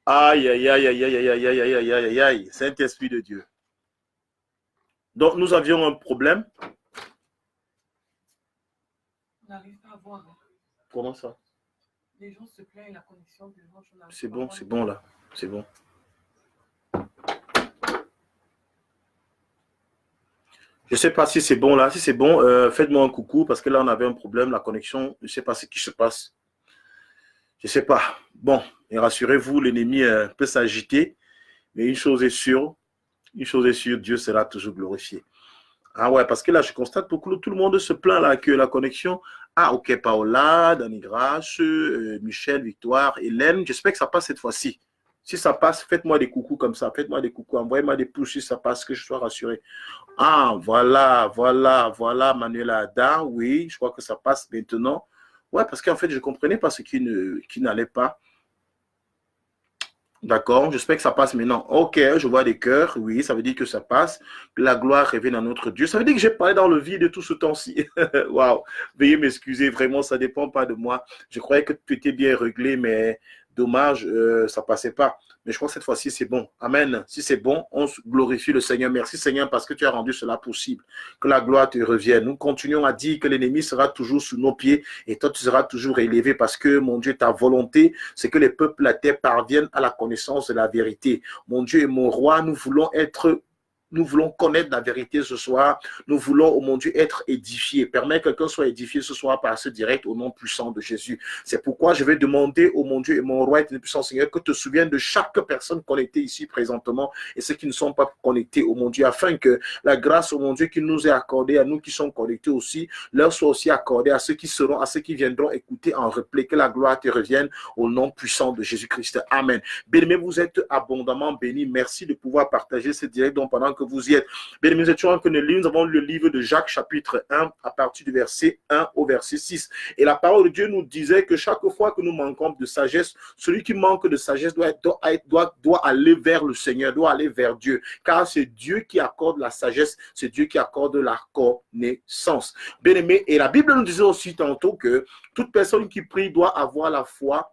Aïe, aïe, aïe, aïe, aïe, aïe, aïe, aïe, aïe, aïe, aïe, aïe, Saint-Esprit de Dieu. Donc, nous avions un problème. On n'arrive pas à voir. Comment ça? Les gens se plaignent, la connexion de gens. C'est bon là. C'est bon. Je ne sais pas si c'est bon là. Si c'est bon, faites-moi un coucou parce que là, on avait un problème. La connexion, je ne sais pas ce qui se passe. Je ne sais pas. Bon, et rassurez-vous, l'ennemi peut s'agiter. Mais une chose est sûre, Dieu sera toujours glorifié. Ah ouais, parce que là, je constate beaucoup, tout le monde se plaint là que la connexion. Ah, ok, Paola, Dani Grache, Michel, Victoire, Hélène. J'espère que ça passe cette fois-ci. Si ça passe, faites-moi des coucous comme ça. Faites-moi des coucous. Envoyez-moi des pouces si ça passe, que je sois rassuré. Ah, voilà, Manuela Ada. Oui, je crois que ça passe maintenant. Ouais, parce qu'en fait, je ne comprenais pas ce qui n'allait pas. D'accord, j'espère que ça passe maintenant. Ok, je vois des cœurs. Oui, ça veut dire que ça passe. Que la gloire revienne à notre Dieu. Ça veut dire que j'ai parlé dans le vide tout ce temps-ci. Waouh, veuillez m'excuser. Vraiment, ça ne dépend pas de moi. Je croyais que tout était bien réglé, mais dommage, ça ne passait pas. Mais je crois que cette fois-ci, c'est bon. Amen. Si c'est bon, on glorifie le Seigneur. Merci Seigneur parce que tu as rendu cela possible. Que la gloire te revienne. Nous continuons à dire que l'ennemi sera toujours sous nos pieds et toi, tu seras toujours élevé parce que, mon Dieu, ta volonté, c'est que les peuples à terre parviennent à la connaissance de la vérité. Mon Dieu et mon roi, nous voulons connaître la vérité ce soir. Nous voulons, oh mon Dieu, être édifiés. Permets que quelqu'un soit édifié ce soir par ce direct au nom puissant de Jésus. C'est pourquoi je vais demander, oh mon Dieu et mon roi et le puissant Seigneur, que tu te souviennes de chaque personne connectée ici présentement et ceux qui ne sont pas connectés, oh mon Dieu, afin que la grâce, oh mon Dieu, qui nous est accordée à nous qui sommes connectés aussi, leur soit aussi accordée à ceux qui viendront écouter en replay. Que la gloire te revienne au nom puissant de Jésus-Christ. Amen. Bien-aimés, vous êtes abondamment bénis. Merci de pouvoir partager ce direct donc pendant que vous y êtes. Bien, nous étions en train de lire, nous avons le livre de Jacques, chapitre 1, à partir du verset 1 au verset 6. Et la parole de Dieu nous disait que chaque fois que nous manquons de sagesse, celui qui manque de sagesse doit aller vers le Seigneur, doit aller vers Dieu. Car c'est Dieu qui accorde la sagesse, c'est Dieu qui accorde la connaissance. Bien aimé, et la Bible nous disait aussi tantôt que toute personne qui prie doit avoir la foi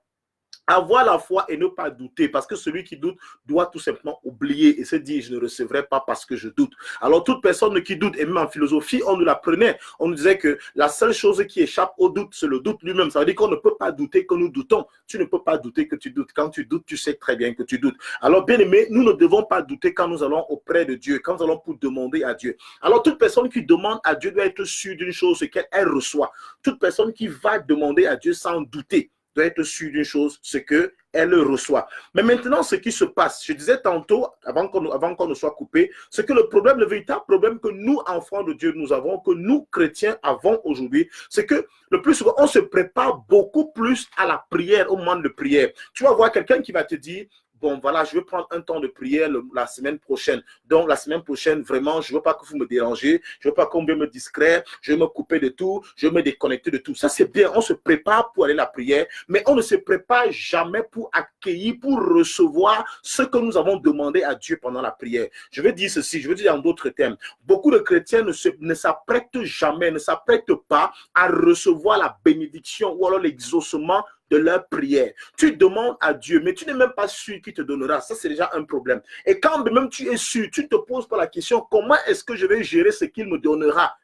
et ne pas douter, parce que celui qui doute doit tout simplement oublier et se dire je ne recevrai pas parce que je doute. Alors toute personne qui doute, et même en philosophie on nous l'apprenait, on nous disait que la seule chose qui échappe au doute c'est le doute lui-même. Ça veut dire qu'on ne peut pas douter que nous doutons. Tu ne peux pas douter que tu doutes. Quand tu doutes, tu sais très bien que tu doutes. Alors bien aimé, nous ne devons pas douter quand nous allons auprès de Dieu, quand nous allons pour demander à Dieu. Alors toute personne qui demande à Dieu doit être sûre d'une chose, c'est qu'elle reçoit. Toute personne qui va demander à Dieu sans douter doit être sûr d'une chose, c'est qu'elle reçoit. Mais maintenant, ce qui se passe, je disais tantôt, avant qu'on ne soit coupé, c'est que le véritable problème que nous, enfants de Dieu, nous avons, que nous, chrétiens, avons aujourd'hui, c'est que le plus souvent, on se prépare beaucoup plus à la prière, au moment de prière. Tu vas voir quelqu'un qui va te dire, bon, voilà, je vais prendre un temps de prière la semaine prochaine. Donc, la semaine prochaine, vraiment, je ne veux pas que vous me dérangez. Je ne veux pas qu'on me distraire. Je vais me couper de tout. Je vais me déconnecter de tout. Ça, c'est bien. On se prépare pour aller à la prière, mais on ne se prépare jamais pour accueillir, pour recevoir ce que nous avons demandé à Dieu pendant la prière. Je vais dire ceci, je vais dire en d'autres termes. Beaucoup de chrétiens ne s'apprêtent jamais, ne s'apprêtent pas à recevoir la bénédiction ou alors l'exaucement de leur prière. Tu demandes à Dieu, mais tu n'es même pas sûr qu'il te donnera. Ça, c'est déjà un problème. Et quand même tu es sûr, tu ne te poses pas la question, comment est-ce que je vais gérer ce qu'il me donnera?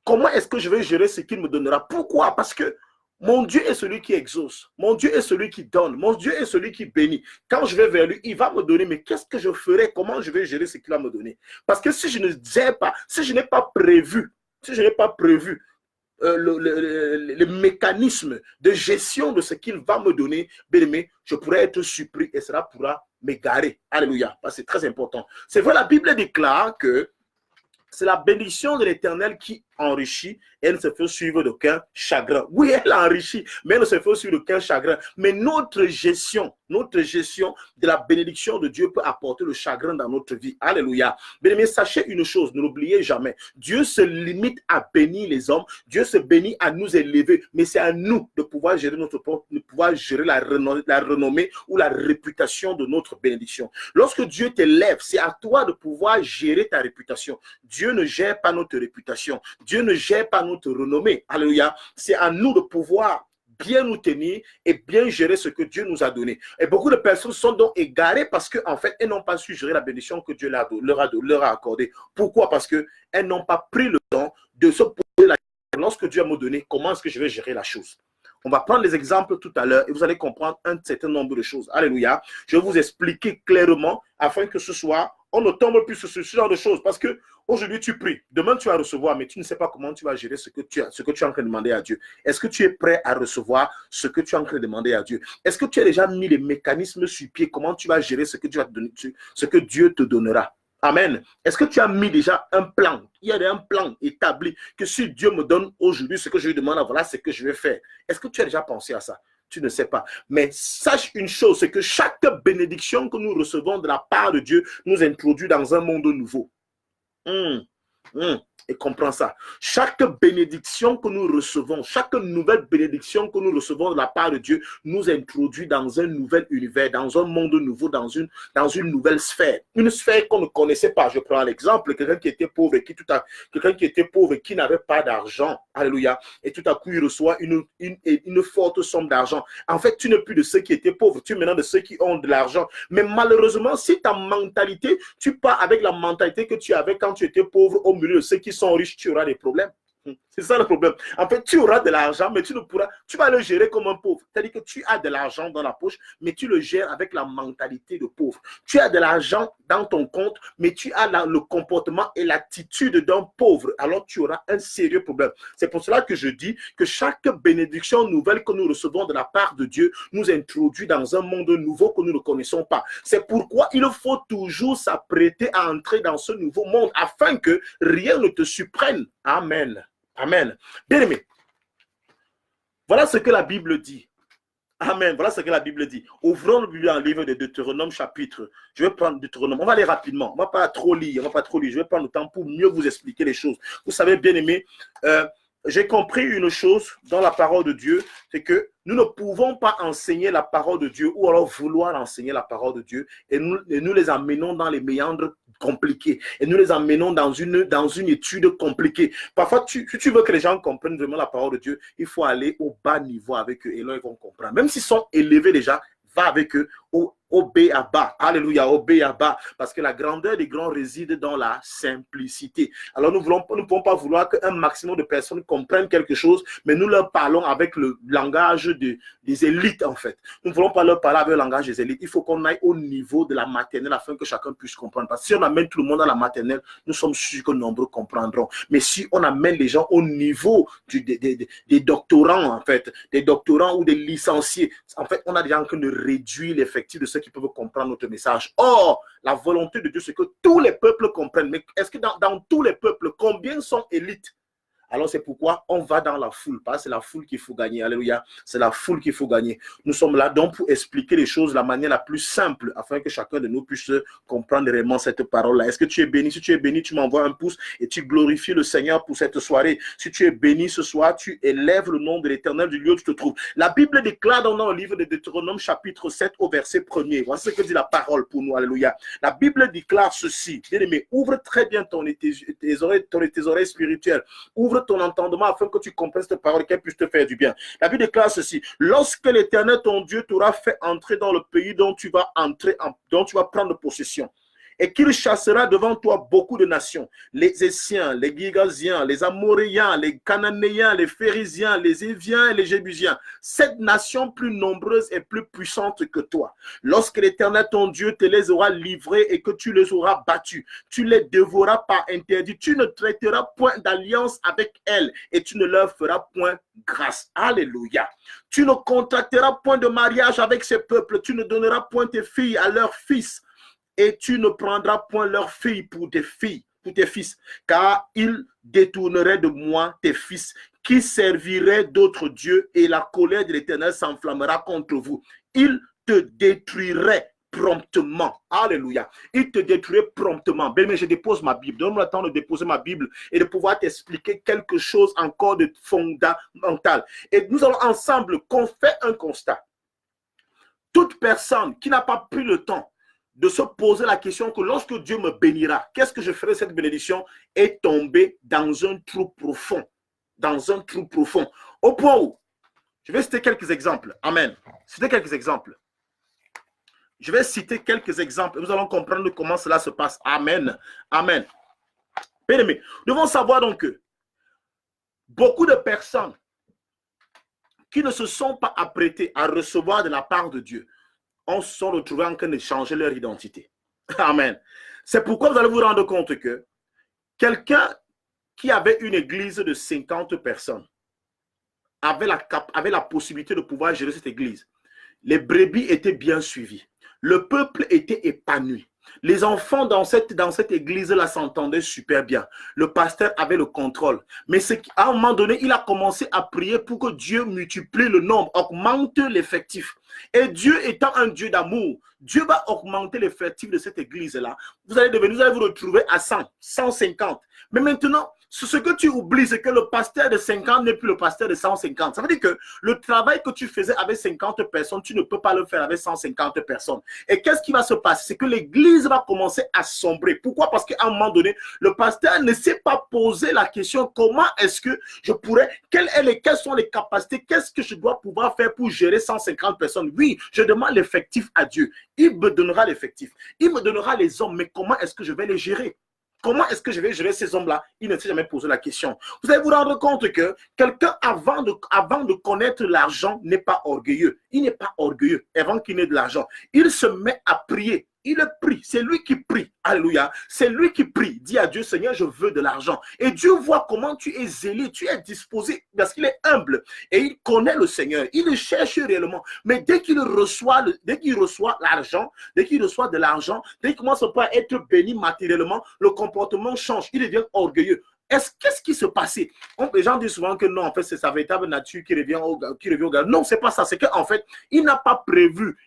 Comment est-ce que je vais gérer ce qu'il me donnera? Pourquoi? Parce que mon Dieu est celui qui exauce. Mon Dieu est celui qui donne. Mon Dieu est celui qui bénit. Quand je vais vers lui, il va me donner. Mais qu'est-ce que je ferai? Comment je vais gérer ce qu'il va me donner? Parce que si je ne gère pas, si je n'ai pas prévu, le mécanisme de gestion de ce qu'il va me donner, bien aimé, je pourrais être surpris et cela pourra m'égarer. Alléluia. C'est très important. C'est vrai, la Bible déclare que c'est la bénédiction de l'Éternel qui enrichit et elle ne se fait suivre d'aucun chagrin. Oui, elle enrichit, mais elle ne se fait suivre d'aucun chagrin. Mais notre gestion de la bénédiction de Dieu peut apporter le chagrin dans notre vie. Alléluia. Mais sachez une chose, ne l'oubliez jamais. Dieu se limite à bénir les hommes. Dieu se bénit à nous élever. Mais c'est à nous de pouvoir gérer notre propre, de pouvoir gérer la renommée ou la réputation de notre bénédiction. Lorsque Dieu t'élève, c'est à toi de pouvoir gérer ta réputation. Dieu ne gère pas notre réputation. Dieu ne gère pas notre renommée. Alléluia. C'est à nous de pouvoir bien nous tenir et bien gérer ce que Dieu nous a donné. Et beaucoup de personnes sont donc égarées parce qu'en fait, elles n'ont pas su gérer la bénédiction que Dieu leur a accordée. Pourquoi? Parce qu'elles n'ont pas pris le temps de se poser la question, lorsque Dieu m'a donné, comment est-ce que je vais gérer la chose? On va prendre les exemples tout à l'heure et vous allez comprendre un certain nombre de choses. Alléluia. Je vais vous expliquer clairement afin que ce soit, on ne tombe plus sur ce genre de choses. Parce que aujourd'hui tu pries, demain tu vas recevoir, mais tu ne sais pas comment tu vas gérer ce que tu es en train de demander à Dieu. Est-ce que tu es prêt à recevoir ce que tu es en train de demander à Dieu? Est-ce que tu as déjà mis les mécanismes sur pied? Comment tu vas gérer ce que tu vas te donner, ce que Dieu te donnera? Amen. Est-ce que tu as mis déjà un plan? Il y a un plan établi que si Dieu me donne aujourd'hui ce que je lui demande, voilà ce que je vais faire. Est-ce que tu as déjà pensé à ça? Tu ne sais pas. Mais sache une chose, c'est que chaque bénédiction que nous recevons de la part de Dieu nous introduit dans un monde nouveau. Et comprends ça. Chaque bénédiction que nous recevons, chaque nouvelle bénédiction que nous recevons de la part de Dieu nous introduit dans un nouvel univers, dans un monde nouveau, dans une nouvelle sphère. Une sphère qu'on ne connaissait pas. Je prends l'exemple, quelqu'un qui était pauvre et qui n'avait pas d'argent. Alléluia. Et tout à coup, il reçoit une forte somme d'argent. En fait, tu n'es plus de ceux qui étaient pauvres, tu es maintenant de ceux qui ont de l'argent. Mais malheureusement, si ta mentalité, tu pars avec la mentalité que tu avais quand tu étais pauvre au milieu de ceux qui sont riches, tu auras des problèmes. C'est ça le problème. En fait, tu auras de l'argent, mais tu vas le gérer comme un pauvre. C'est-à-dire que tu as de l'argent dans la poche, mais tu le gères avec la mentalité de pauvre. Tu as de l'argent dans ton compte, mais tu as le comportement et l'attitude d'un pauvre. Alors, tu auras un sérieux problème. C'est pour cela que je dis que chaque bénédiction nouvelle que nous recevons de la part de Dieu nous introduit dans un monde nouveau que nous ne connaissons pas. C'est pourquoi il faut toujours s'apprêter à entrer dans ce nouveau monde afin que rien ne te surprenne. Amen. Amen. Bien aimé, voilà ce que la Bible dit. Amen. Voilà ce que la Bible dit. Ouvrons le Bible en livre de Deutéronome chapitre. Je vais prendre Deutéronome. On va aller rapidement. On ne va pas trop lire. Je vais prendre le temps pour mieux vous expliquer les choses. Vous savez, bien aimé, j'ai compris une chose dans la parole de Dieu, c'est que nous ne pouvons pas enseigner la parole de Dieu ou alors vouloir enseigner la parole de Dieu et nous les amenons dans les méandres compliqués et nous les emmenons dans une étude compliquée. Parfois, si tu veux que les gens comprennent vraiment la parole de Dieu, il faut aller au bas niveau avec eux et là, ils vont comprendre. Même s'ils sont élevés déjà, va avec eux au B.A.B.A. Alléluia, au B.A.B.A. Parce que la grandeur des grands réside dans la simplicité. Alors, nous ne pouvons pas vouloir qu'un maximum de personnes comprennent quelque chose, mais nous leur parlons avec le langage des élites, en fait. Nous ne voulons pas leur parler avec le langage des élites. Il faut qu'on aille au niveau de la maternelle afin que chacun puisse comprendre. Parce que si on amène tout le monde à la maternelle, nous sommes sûrs que nombreux comprendront. Mais si on amène les gens au niveau des doctorants, en fait, des doctorants ou des licenciés, en fait, on a déjà en train de réduire l'effectif de ceux qui peuvent comprendre notre message. Or, la volonté de Dieu, c'est que tous les peuples comprennent. Mais est-ce que dans tous les peuples, combien sont élites? Alors c'est pourquoi on va dans la foule, parce que c'est la foule qu'il faut gagner. Alléluia, c'est la foule qu'il faut gagner. Nous sommes là donc pour expliquer les choses de la manière la plus simple, afin que chacun de nous puisse comprendre réellement cette parole-là. Est-ce que tu es béni? Si tu es béni, tu m'envoies un pouce et tu glorifies le Seigneur pour cette soirée. Si tu es béni ce soir, tu élèves le nom de l'Éternel du lieu où tu te trouves. La Bible déclare dans le livre de Deutéronome chapitre 7 au verset 1er. Voici ce que dit la parole pour nous. Alléluia. La Bible déclare ceci. Bien-aimé, ouvre très bien tes oreilles spirituelles. Ouvre ton entendement afin que tu comprennes cette parole, qu'elle puisse te faire du bien. La Bible déclare ceci: lorsque l'Éternel ton Dieu t'aura fait entrer dans le pays dont tu vas prendre possession, et qu'il chassera devant toi beaucoup de nations, les Essiens, les Girgasiens, les Amoréens, les Cananéens, les Phérésiens, les Éviens et les Jébusiens, 7 nations plus nombreuses et plus puissantes que toi. Lorsque l'Éternel ton Dieu te les aura livrées et que tu les auras battus, tu les dévoreras par interdit, tu ne traiteras point d'alliance avec elles et tu ne leur feras point grâce. Alléluia. Tu ne contracteras point de mariage avec ces peuples, tu ne donneras point tes filles à leurs fils, et tu ne prendras point leurs filles pour tes fils, car ils détourneraient de moi tes fils, qui serviraient d'autres dieux, et la colère de l'Éternel s'enflammera contre vous. Ils te détruiraient promptement. Alléluia. Ils te détruiraient promptement. Ben, mais je dépose ma Bible. Donne-moi le temps de déposer ma Bible et de pouvoir t'expliquer quelque chose encore de fondamental. Et nous allons ensemble qu'on fait un constat. Toute personne qui n'a pas pris le temps de se poser la question que lorsque Dieu me bénira, qu'est-ce que je ferai de cette bénédiction, est tombé dans un trou profond. Dans un trou profond. Au point où Je vais citer quelques exemples. Amen. Citer quelques exemples. Je vais citer quelques exemples. Nous allons comprendre comment cela se passe. Amen. Amen. Bien aimé, nous devons savoir donc que beaucoup de personnes qui ne se sont pas apprêtées à recevoir de la part de Dieu se sont retrouvées en train de changer leur identité. Amen. C'est pourquoi vous allez vous rendre compte que quelqu'un qui avait une église de 50 personnes avait la possibilité de pouvoir gérer cette église. Les brebis étaient bien suivies. Le peuple était épanoui. Les enfants dans cette église-là s'entendaient super bien. Le pasteur avait le contrôle. Mais à un moment donné, il a commencé à prier pour que Dieu multiplie le nombre, augmente l'effectif. Et Dieu étant un Dieu d'amour, Dieu va augmenter l'effectif de cette église-là. Vous allez vous retrouver à 100, 150. Mais maintenant, ce que tu oublies, c'est que le pasteur de 50 n'est plus le pasteur de 150. Ça veut dire que le travail que tu faisais avec 50 personnes, tu ne peux pas le faire avec 150 personnes. Et qu'est-ce qui va se passer? C'est que l'église va commencer à sombrer. Pourquoi? Parce qu'à un moment donné, le pasteur ne s'est pas posé la question comment est-ce que je pourrais, quelles sont les capacités, qu'est-ce que je dois pouvoir faire pour gérer 150 personnes? Oui, je demande l'effectif à Dieu. Il me donnera l'effectif. Il me donnera les hommes, mais comment est-ce que je vais les gérer? Comment est-ce que je vais gérer ces hommes-là? Il ne s'est jamais posé la question. Vous allez vous rendre compte que quelqu'un, avant de connaître l'argent, n'est pas orgueilleux. Il n'est pas orgueilleux avant qu'il n'ait de l'argent. Il se met à prier. Il prie. C'est lui qui prie. Alléluia. C'est lui qui prie. Dit à Dieu, Seigneur, je veux de l'argent. Et Dieu voit comment tu es zélé, tu es disposé, parce qu'il est humble. Et il connaît le Seigneur. Il le cherche réellement. Mais dès qu'il reçoit l'argent, dès qu'il reçoit de l'argent, dès qu'il commence à être béni matériellement, le comportement change. Il devient orgueilleux. Qu'est-ce qui se passait? Les gens disent souvent que non, en fait, c'est sa véritable nature qui revient au gars. Non, c'est pas ça. C'est qu'en fait, il n'a pas prévu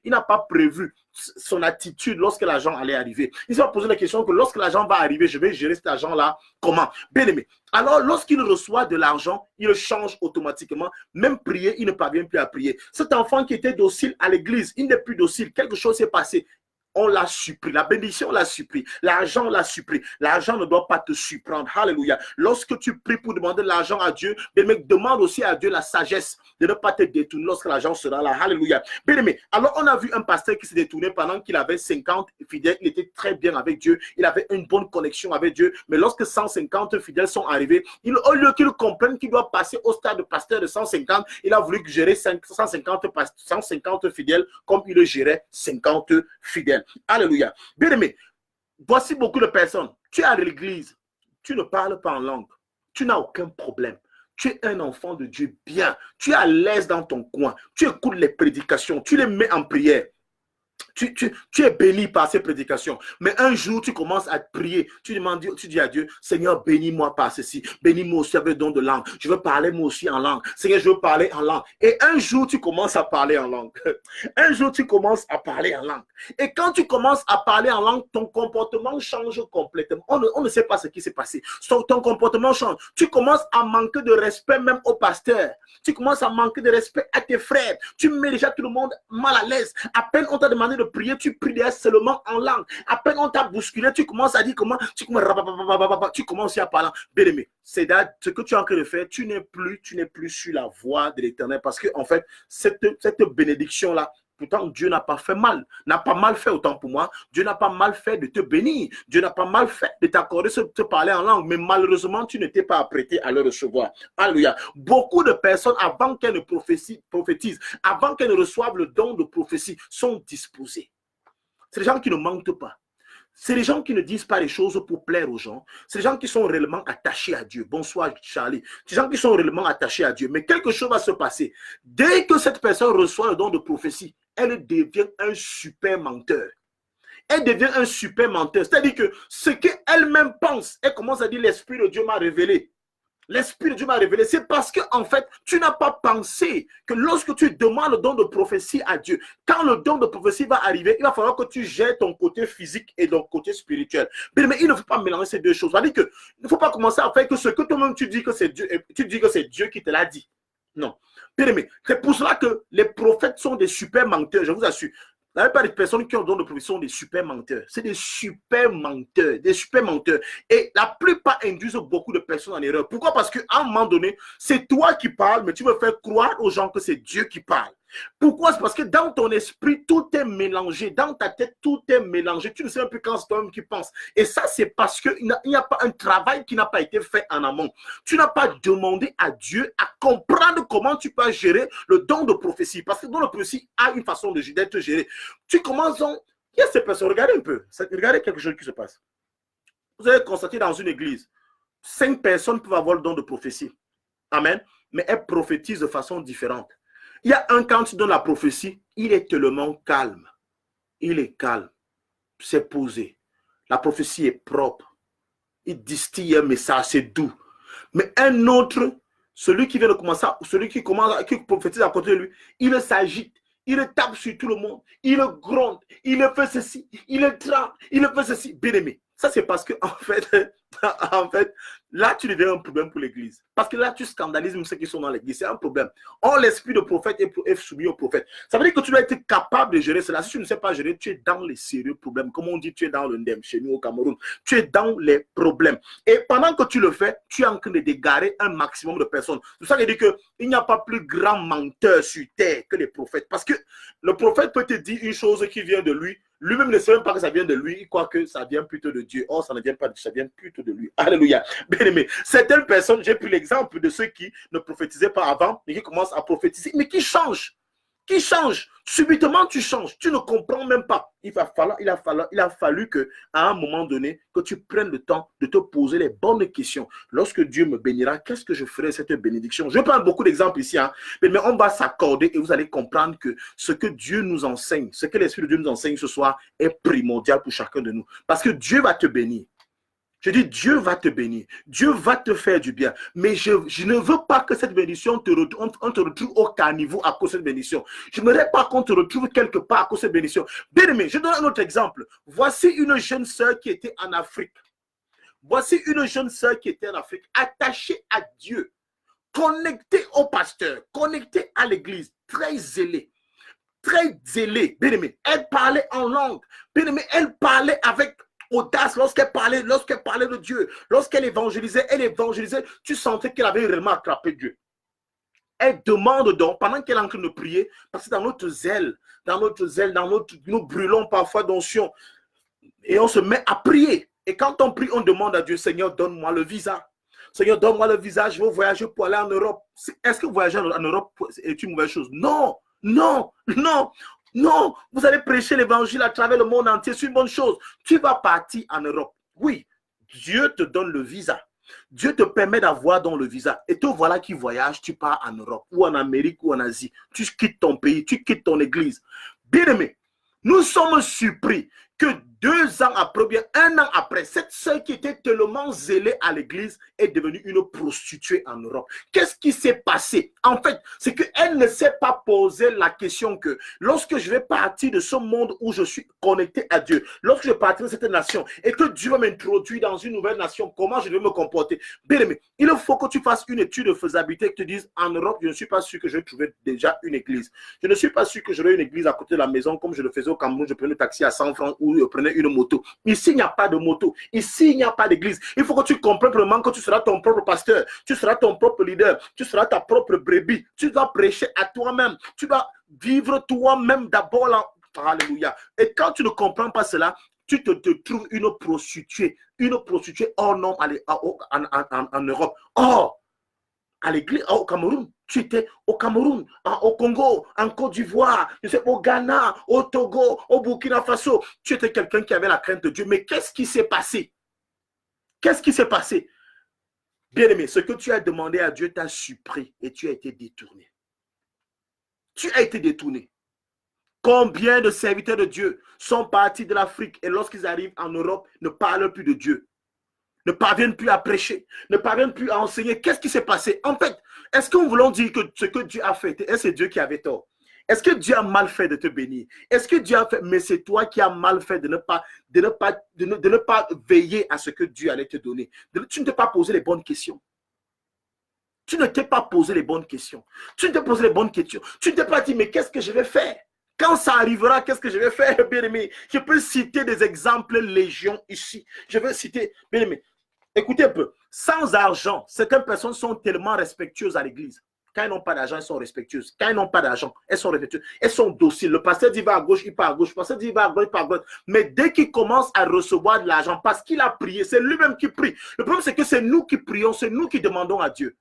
son attitude lorsque l'argent allait arriver. Il s'est posé la question que lorsque l'argent va arriver, je vais gérer cet argent-là comment? Bien aimé. Alors, lorsqu'il reçoit de l'argent, il change automatiquement. Même prier, il ne parvient plus à prier. Cet enfant qui était docile à l'église, il n'est plus docile. Quelque chose s'est passé. On l'a supplie. La bénédiction l'a supplie. L'argent l'a supplie. L'argent ne doit pas te surprendre. Alléluia. Lorsque tu pries pour demander de l'argent à Dieu, bien-aimé, demande aussi à Dieu la sagesse de ne pas te détourner lorsque l'argent sera là. Alléluia. Bien-aimé, alors on a vu un pasteur qui s'est détourné pendant qu'il avait 50 fidèles. Il était très bien avec Dieu. Il avait une bonne connexion avec Dieu. Mais lorsque 150 fidèles sont arrivés, au lieu qu'il comprenne qu'il doit passer au stade de pasteur de 150, il a voulu gérer 150 fidèles comme il le gérait 50 fidèles. Alléluia. Bien aimé, voici beaucoup de personnes. Tu es à l'église, tu ne parles pas en langue, tu n'as aucun problème. Tu es un enfant de Dieu bien, tu es à l'aise dans ton coin, tu écoutes les prédications, tu les mets en prière. Tu es béni par ces prédications. Mais un jour, tu commences à prier. Tu dis à Dieu, Seigneur, bénis-moi par ceci. Bénis-moi aussi avec le don de langue. Je veux parler moi aussi en langue. Seigneur, je veux parler en langue. Et un jour, tu commences à parler en langue. Un jour, tu commences à parler en langue. Et quand tu commences à parler en langue, ton comportement change complètement. On ne sait pas ce qui s'est passé. Ton comportement change. Tu commences à manquer de respect même au pasteur. Tu commences à manquer de respect à tes frères. Tu mets déjà tout le monde mal à l'aise. À peine on t'a demandé de prier, tu pries seulement en langue. À peine on t'a bousculé, tu commences à dire comment, tu commences à parler. Bien aimé, c'est ce que tu es en train de faire, tu n'es plus sur la voie de l'Éternel, parce que en fait, cette bénédiction-là, pourtant Dieu n'a pas fait mal, n'a pas mal fait autant pour moi. Dieu n'a pas mal fait de te bénir. Dieu n'a pas mal fait de t'accorder de te parler en langue, mais malheureusement, tu n'étais pas apprêté à le recevoir. Alléluia. Beaucoup de personnes, avant qu'elles ne prophétisent, avant qu'elles ne reçoivent le don de prophétie, sont disposées. C'est des gens qui ne mentent pas. C'est les gens qui ne disent pas les choses pour plaire aux gens. C'est les gens qui sont réellement attachés à Dieu. Bonsoir Charlie. C'est les gens qui sont réellement attachés à Dieu. Mais quelque chose va se passer. Dès que cette personne reçoit le don de prophétie, elle devient un super menteur. Elle devient un super menteur. C'est-à-dire que ce qu'elle-même pense, elle commence à dire l'Esprit de Dieu m'a révélé. L'Esprit de Dieu m'a révélé. C'est parce que, en fait, tu n'as pas pensé que lorsque tu demandes le don de prophétie à Dieu, quand le don de prophétie va arriver, il va falloir que tu gères ton côté physique et ton côté spirituel. Mais il ne faut pas mélanger ces deux choses. C'est-à-dire que il ne faut pas commencer à faire que ce que toi-même tu dis que c'est Dieu, tu dis que c'est Dieu qui te l'a dit. Non. Bien aimé, c'est pour cela que les prophètes sont des super menteurs, je vous assure. La plupart des personnes qui ont don de prophétie sont des super menteurs. C'est des super menteurs, des super menteurs. Et la plupart induisent beaucoup de personnes en erreur. Pourquoi? Parce qu'à un moment donné, c'est toi qui parles, mais tu veux faire croire aux gens que c'est Dieu qui parle. Pourquoi? C'est parce que dans ton esprit, tout est mélangé. Dans ta tête, tout est mélangé. Tu ne sais même plus quand c'est toi-même qui pense. Et ça, c'est parce qu'il n'y a pas un travail qui n'a pas été fait en amont. Tu n'as pas demandé à Dieu à comprendre comment tu peux gérer le don de prophétie. Parce que le don de prophétie a une façon d'être géré. Tu commences en... Il y a ces personnes, regardez un peu. Regardez quelque chose qui se passe. Vous allez constater dans une église, 5 personnes peuvent avoir le don de prophétie. Amen. Mais elles prophétisent de façon différente. Il y a un, quand tu donnes la prophétie, il est tellement calme. Il est calme. C'est posé. La prophétie est propre. Il distille un message, c'est doux. Mais un autre, celui qui vient de commencer, qui prophétise à côté de lui, il s'agite. Il tape sur tout le monde. Il gronde. Il fait ceci. Il tremble. Il fait ceci. Bien aimé. Ça, c'est parce que, en fait, là, tu deviens un problème pour l'église. Parce que là, tu scandalises ceux qui sont dans l'église. C'est un problème. Or, l'esprit de prophète est soumis au prophète. Ça veut dire que tu dois être capable de gérer cela. Si tu ne sais pas gérer, tu es dans les sérieux problèmes. Comme on dit, tu es dans le ndem chez nous au Cameroun. Tu es dans les problèmes. Et pendant que tu le fais, tu es en train de dégarer un maximum de personnes. C'est ça qui dit qu'il n'y a pas plus grand menteur sur terre que les prophètes. Parce que le prophète peut te dire une chose qui vient de lui. Lui-même ne sait même pas que ça vient de lui. Il croit que ça vient plutôt de Dieu. Or, ça ne vient pas de Dieu, ça vient plutôt de lui. Alléluia. Bien aimé. Certaines personnes, j'ai pris l'exemple de ceux qui ne prophétisaient pas avant, mais qui commencent à prophétiser, mais qui changent. Qui change. Subitement, tu changes. Tu ne comprends même pas. Il a fallu qu'à un moment donné, que tu prennes le temps de te poser les bonnes questions. Lorsque Dieu me bénira, qu'est-ce que je ferai cette bénédiction? Je prends beaucoup d'exemples ici, hein, mais on va s'accorder et vous allez comprendre que ce que Dieu nous enseigne, ce que l'Esprit de Dieu nous enseigne ce soir est primordial pour chacun de nous. Parce que Dieu va te bénir. Je dis, Dieu va te bénir. Dieu va te faire du bien. Mais je ne veux pas que cette bénédiction on te retrouve au caniveau à cause de cette bénédiction. Je n'aimerais pas qu'on te retrouve quelque part à cause de cette bénédiction. Bien aimé, je donne un autre exemple. Voici une jeune sœur qui était en Afrique. Voici une jeune sœur qui était en Afrique, attachée à Dieu, connectée au pasteur, connectée à l'église, très zélée. Très zélée. Bien aimé, elle parlait en langue. Bien aimé, elle parlait avec audace lorsqu'elle parlait de Dieu. Lorsqu'elle évangélisait, tu sentais qu'elle avait réellement attrapé Dieu. Elle demande donc, pendant qu'elle est en train de prier, parce que dans notre zèle, nous brûlons parfois d'onction, et on se met à prier. Et quand on prie, on demande à Dieu, Seigneur, donne-moi le visa. Seigneur, donne-moi le visa, je veux voyager pour aller en Europe. Est-ce que voyager en Europe est une mauvaise chose? Non, non, non. Non, vous allez prêcher l'évangile à travers le monde entier, c'est une bonne chose. Tu vas partir en Europe. Oui, Dieu te donne le visa. Dieu te permet d'avoir dans le visa. Et te voilà qui voyage, tu pars en Europe, ou en Amérique, ou en Asie. Tu quittes ton pays, tu quittes ton église. Bien aimé, nous sommes surpris que 2 ans après, bien 1 an après, cette sœur qui était tellement zélée à l'église est devenue une prostituée en Europe. Qu'est-ce qui s'est passé? En fait, c'est qu'elle ne s'est pas posé la question que lorsque je vais partir de ce monde où je suis connecté à Dieu, lorsque je partirai de cette nation et que Dieu va m'introduire dans une nouvelle nation, comment je vais me comporter? Bien aimé, il faut que tu fasses une étude de faisabilité et que tu te dises, en Europe, je ne suis pas sûr que je vais trouver déjà une église. Je ne suis pas sûr que j'aurai une église à côté de la maison comme je le faisais au Cameroun, je prenais le taxi à 100 francs ou je prenais une moto. Ici, il n'y a pas de moto. Ici, il n'y a pas d'église. Il faut que tu comprennes vraiment que tu seras ton propre pasteur. Tu seras ton propre leader. Tu seras ta propre brebis. Tu dois prêcher à toi-même. Tu dois vivre toi-même d'abord. Alléluia. Et quand tu ne comprends pas cela, tu te trouves une prostituée hors norme en Europe. Or, à l'église, au Cameroun, tu étais au Cameroun, au Congo, en Côte d'Ivoire, au Ghana, au Togo, au Burkina Faso. Tu étais quelqu'un qui avait la crainte de Dieu. Mais qu'est-ce qui s'est passé? Qu'est-ce qui s'est passé? Bien aimé, ce que tu as demandé à Dieu t'a surpris et tu as été détourné. Tu as été détourné. Combien de serviteurs de Dieu sont partis de l'Afrique et lorsqu'ils arrivent en Europe, ne parlent plus de Dieu? Ne parviennent plus à prêcher, ne parviennent plus à enseigner. Qu'est-ce qui s'est passé? En fait, est-ce qu'on voulait dire que ce que Dieu a fait, est-ce que c'est Dieu qui avait tort? Est-ce que Dieu a mal fait de te bénir? Est-ce que Dieu a fait, mais c'est toi qui as mal fait de ne pas veiller à ce que Dieu allait te donner? Tu ne t'es pas posé les bonnes questions. Tu ne t'es pas posé les bonnes questions. Tu ne t'es posé les bonnes questions. Tu ne t'es pas dit, mais qu'est-ce que je vais faire? Quand ça arrivera, qu'est-ce que je vais faire, bien-aimé? Je peux citer des exemples légion ici. Je vais citer, bien-aimé, écoutez un peu. Sans argent, certaines personnes sont tellement respectueuses à l'église. Quand elles n'ont pas d'argent, elles sont respectueuses. Quand elles n'ont pas d'argent, elles sont respectueuses. Elles sont dociles. Le pasteur dit va à gauche, il part à gauche. Le pasteur dit va à gauche, il part à gauche. Mais dès qu'il commence à recevoir de l'argent, parce qu'il a prié, c'est lui-même qui prie. Le problème, c'est que c'est nous qui prions, c'est nous qui demandons à Dieu.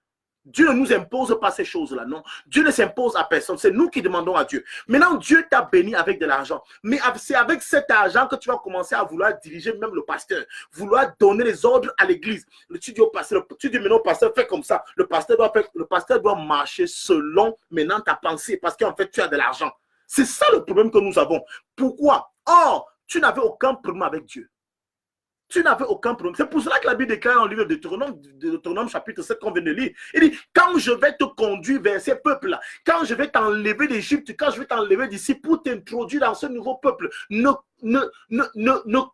Dieu ne nous impose pas ces choses-là, non. Dieu ne s'impose à personne. C'est nous qui demandons à Dieu. Maintenant, Dieu t'a béni avec de l'argent. Mais c'est avec cet argent que tu vas commencer à vouloir diriger même le pasteur. Vouloir donner les ordres à l'église. Tu dis au pasteur, tu dis maintenant au pasteur, fais comme ça. Le pasteur doit marcher selon maintenant ta pensée. Parce qu'en fait, tu as de l'argent. C'est ça le problème que nous avons. Pourquoi? Or, tu n'avais aucun problème avec Dieu. Tu n'avais aucun problème. C'est pour cela que la Bible déclare dans le livre de Deutéronome chapitre 7 qu'on vient de lire. Il dit, quand je vais te conduire vers ces peuples-là, quand je vais t'enlever d'Égypte, quand je vais t'enlever d'ici pour t'introduire dans ce nouveau peuple, ne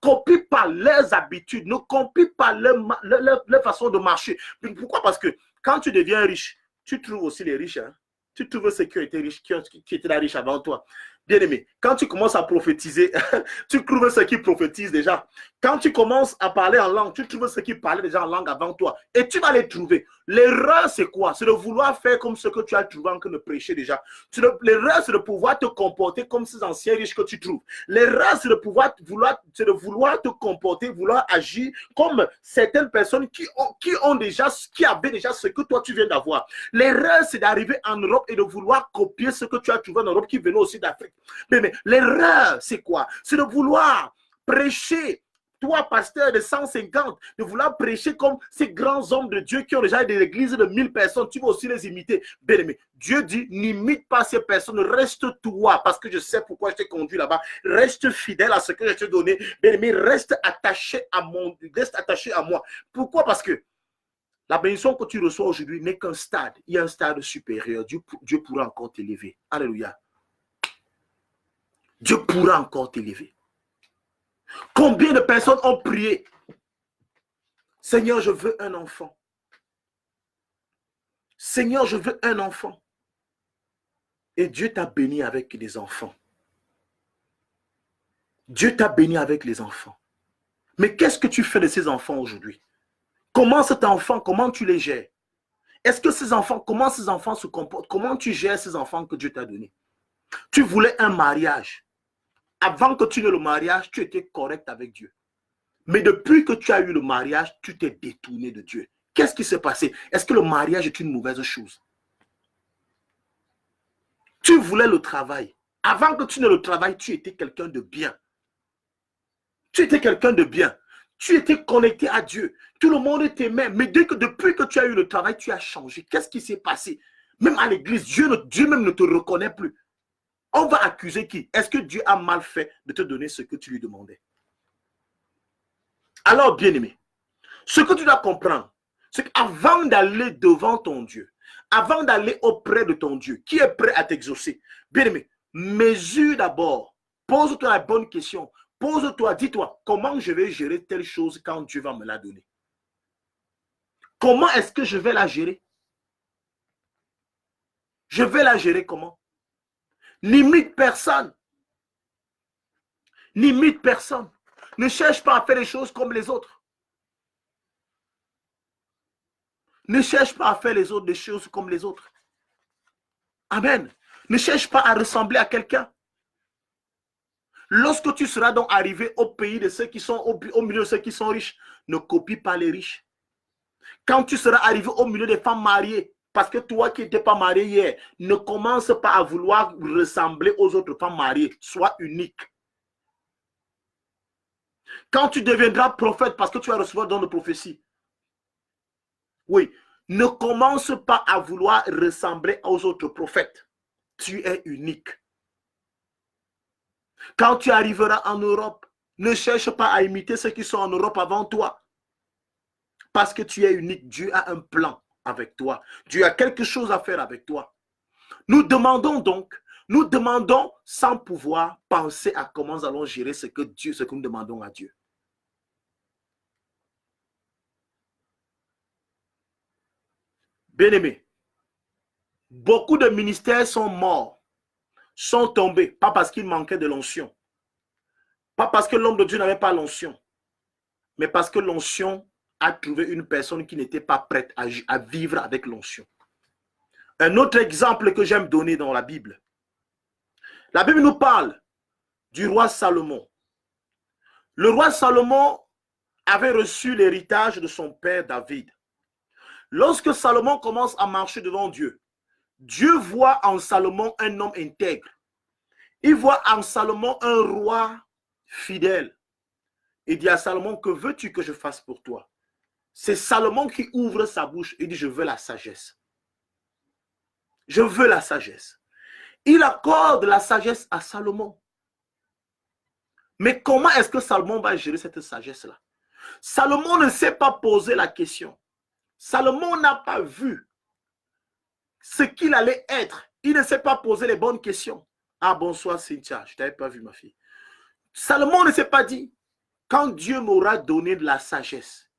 copie pas leurs habitudes, ne copie pas leur façon de marcher. Pourquoi? Parce que quand tu deviens riche, tu trouves aussi les riches. Hein? Tu trouves ceux qui ont été riches, qui étaient là riches avant toi. Bien-aimé, quand tu commences à prophétiser, tu trouves ceux qui prophétisent déjà. Quand tu commences à parler en langue, tu trouves ceux qui parlaient déjà en langue avant toi. Et tu vas les trouver. L'erreur, c'est quoi? C'est de vouloir faire comme ce que tu as trouvé en train de prêcher déjà. L'erreur, c'est de pouvoir te comporter comme ces anciens riches que tu trouves. L'erreur, c'est de vouloir te comporter, vouloir agir comme certaines personnes qui avaient déjà ce que toi tu viens d'avoir. L'erreur, c'est d'arriver en Europe et de vouloir copier ce que tu as trouvé en Europe qui venait aussi d'Afrique. Mais l'erreur, c'est quoi? C'est de vouloir prêcher, toi, pasteur de 150, de vouloir prêcher comme ces grands hommes de Dieu qui ont déjà des églises de 1000 personnes. Tu vas aussi les imiter. Bien-aimé, Dieu dit, n'imite pas ces personnes, reste toi, parce que je sais pourquoi je t'ai conduit là-bas. Reste fidèle à ce que je t'ai donné. Bien-aimé, reste attaché à moi. Pourquoi? Parce que la bénédiction que tu reçois aujourd'hui n'est qu'un stade. Il y a un stade supérieur. Dieu pourra encore t'élever. Alléluia. Dieu pourra encore t'élever. Combien de personnes ont prié? Seigneur, je veux un enfant. Seigneur, je veux un enfant. Et Dieu t'a béni avec des enfants. Dieu t'a béni avec les enfants. Mais qu'est-ce que tu fais de ces enfants aujourd'hui? Comment cet enfant, comment tu les gères? Est-ce que ces enfants, comment ces enfants se comportent? Comment tu gères ces enfants que Dieu t'a donnés? Tu voulais un mariage. Avant que tu aies le mariage, tu étais correct avec Dieu. Mais depuis que tu as eu le mariage, tu t'es détourné de Dieu. Qu'est-ce qui s'est passé? Est-ce que le mariage est une mauvaise chose? Tu voulais le travail. Avant que tu n'aies le travail, tu étais quelqu'un de bien. Tu étais quelqu'un de bien. Tu étais connecté à Dieu. Tout le monde t'aimait. Mais depuis que tu as eu le travail, tu as changé. Qu'est-ce qui s'est passé? Même à l'église, Dieu même ne te reconnaît plus. On va accuser qui? Est-ce que Dieu a mal fait de te donner ce que tu lui demandais? Alors, bien-aimé, ce que tu dois comprendre, c'est qu'avant d'aller devant ton Dieu, avant d'aller auprès de ton Dieu, qui est prêt à t'exaucer, bien-aimé, mesure d'abord, pose-toi la bonne question, pose-toi, dis-toi, comment je vais gérer telle chose quand Dieu va me la donner? Comment est-ce que je vais la gérer? Je vais la gérer comment? N'imite personne. N'imite personne. Ne cherche pas à faire les choses comme les autres. Ne cherche pas à faire des choses comme les autres. Amen. Ne cherche pas à ressembler à quelqu'un. Lorsque tu seras donc arrivé au pays de ceux qui sont au milieu de ceux qui sont riches, ne copie pas les riches. Quand tu seras arrivé au milieu des femmes mariées, parce que toi qui n'étais pas marié hier, ne commence pas à vouloir ressembler aux autres femmes mariées. Sois unique. Quand tu deviendras prophète parce que tu vas recevoir dans de prophétie, oui, ne commence pas à vouloir ressembler aux autres prophètes. Tu es unique. Quand tu arriveras en Europe, ne cherche pas à imiter ceux qui sont en Europe avant toi. Parce que tu es unique. Dieu a un plan avec toi. Dieu a quelque chose à faire avec toi. Nous demandons sans pouvoir penser à comment nous allons gérer ce que nous demandons à Dieu. Bien-aimés, beaucoup de ministères sont morts sont tombés, pas parce qu'il manquait de l'onction, pas parce que l'homme de Dieu n'avait pas l'onction, mais parce que l'onction a trouvé une personne qui n'était pas prête à vivre avec l'onction. Un autre exemple que j'aime donner dans la Bible nous parle du roi Salomon. Le roi Salomon avait reçu l'héritage de son père David. Lorsque Salomon commence à marcher devant Dieu, Dieu voit en Salomon un homme intègre. Il voit en Salomon un roi fidèle. Il dit à Salomon, que veux-tu que je fasse pour toi? C'est Salomon qui ouvre sa bouche et dit, je veux la sagesse. Je veux la sagesse. Il accorde la sagesse à Salomon. Mais comment est-ce que Salomon va gérer cette sagesse-là? Salomon ne s'est pas posé la question. Salomon n'a pas vu ce qu'il allait être. Il ne s'est pas posé les bonnes questions. Ah, bonsoir Cynthia, je ne t'avais pas vu ma fille. Salomon ne s'est pas dit, quand Dieu m'aura donné de la sagesse,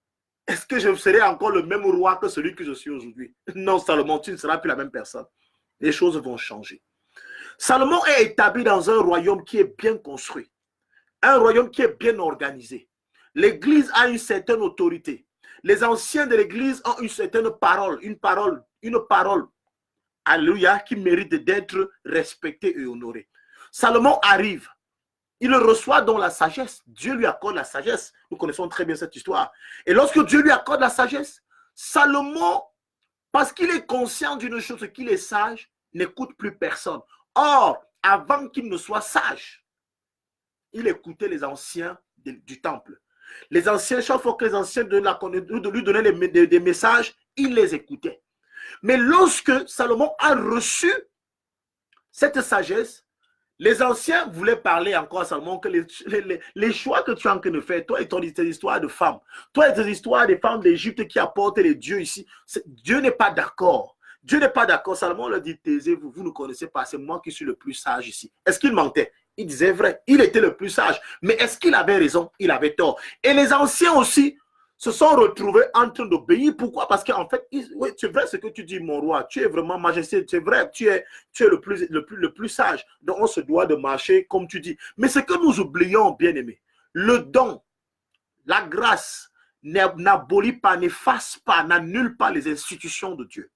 est-ce que je serai encore le même roi que celui que je suis aujourd'hui? Non, Salomon, tu ne seras plus la même personne. Les choses vont changer. Salomon est établi dans un royaume qui est bien construit. Un royaume qui est bien organisé. L'église a une certaine autorité. Les anciens de l'église ont une certaine parole, une parole, alléluia, qui mérite d'être respectée et honorée. Salomon arrive. Il reçoit donc la sagesse. Dieu lui accorde la sagesse. Nous connaissons très bien cette histoire. Et lorsque Dieu lui accorde la sagesse, Salomon, parce qu'il est conscient d'une chose, qu'il est sage, n'écoute plus personne. Or, avant qu'il ne soit sage, il écoutait les anciens du temple. Les anciens, chaque fois que les anciens lui donnaient des messages, il les écoutait. Mais lorsque Salomon a reçu cette sagesse, les anciens voulaient parler encore à Salomon que les choix que tu es en train de faire, toi et tes histoires de femmes, toi et tes histoires des femmes d'Égypte qui apportent les dieux ici, Dieu n'est pas d'accord. Dieu n'est pas d'accord. Salomon leur dit, taisez-vous, vous ne connaissez pas, c'est moi qui suis le plus sage ici. Est-ce qu'il mentait? Il disait vrai, il était le plus sage. Mais est-ce qu'il avait raison? Il avait tort. Et les anciens aussi se sont retrouvés en train d'obéir. Pourquoi? Parce qu'en fait, oui, c'est vrai ce que tu dis, mon roi. Tu es vraiment majesté. C'est vrai, tu es le plus sage. Donc, on se doit de marcher comme tu dis. Mais ce que nous oublions, bien aimé, le don, la grâce, n'abolit pas, n'efface pas, n'annule pas les institutions de Dieu.